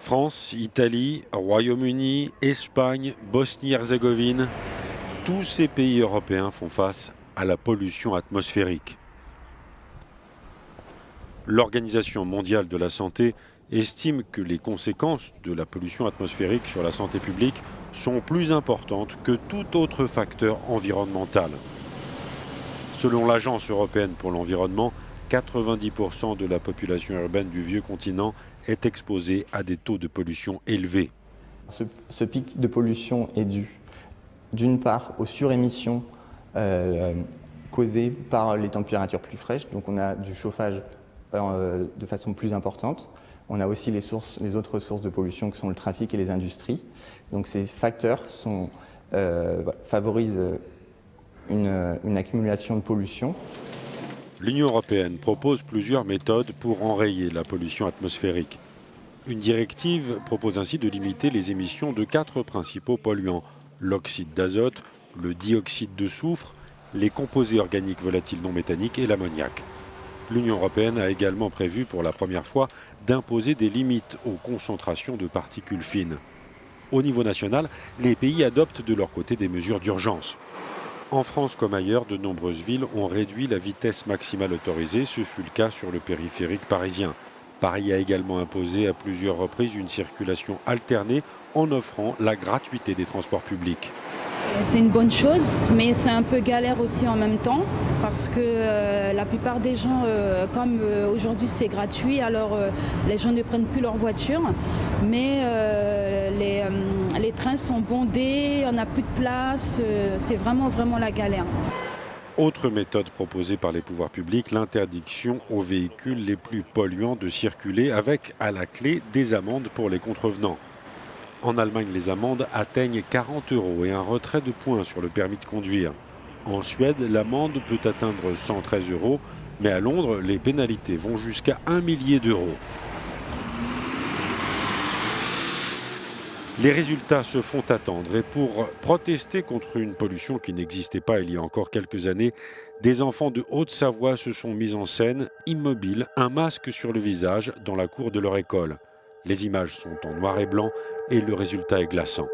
France, Italie, Royaume-Uni, Espagne, Bosnie-Herzégovine, tous ces pays européens font face à la pollution atmosphérique. L'Organisation mondiale de la santé estime que les conséquences de la pollution atmosphérique sur la santé publique sont plus importantes que tout autre facteur environnemental. Selon l'Agence européenne pour l'environnement, 90% de la population urbaine du vieux continent est exposée à des taux de pollution élevés. Ce pic de pollution est dû, d'une part, aux surémissions causées par les températures plus fraîches, donc on a du chauffage de façon plus importante. On a aussi les autres sources de pollution que sont le trafic et les industries. Donc ces facteurs favorisent une accumulation de pollution. L'Union européenne propose plusieurs méthodes pour enrayer la pollution atmosphérique. Une directive propose ainsi de limiter les émissions de 4 principaux polluants: l'oxyde d'azote, le dioxyde de soufre, les composés organiques volatiles non méthaniques et l'ammoniac. L'Union européenne a également prévu pour la première fois d'imposer des limites aux concentrations de particules fines. Au niveau national, les pays adoptent de leur côté des mesures d'urgence. En France comme ailleurs, de nombreuses villes ont réduit la vitesse maximale autorisée. Ce fut le cas sur le périphérique parisien. Paris a également imposé à plusieurs reprises une circulation alternée en offrant la gratuité des transports publics. C'est une bonne chose, mais c'est un peu galère aussi en même temps, parce que la plupart des gens, comme aujourd'hui c'est gratuit, alors les gens ne prennent plus leur voiture, mais les trains sont bondés, on n'a plus de place, c'est vraiment la galère. Autre méthode proposée par les pouvoirs publics, l'interdiction aux véhicules les plus polluants de circuler, avec à la clé des amendes pour les contrevenants. En Allemagne, les amendes atteignent 40 € et un retrait de points sur le permis de conduire. En Suède, l'amende peut atteindre 113 €, mais à Londres, les pénalités vont jusqu'à 1 millier d'euros. Les résultats se font attendre et pour protester contre une pollution qui n'existait pas il y a encore quelques années, des enfants de Haute-Savoie se sont mis en scène, immobiles, un masque sur le visage, dans la cour de leur école. Les images sont en noir et blanc et le résultat est glaçant.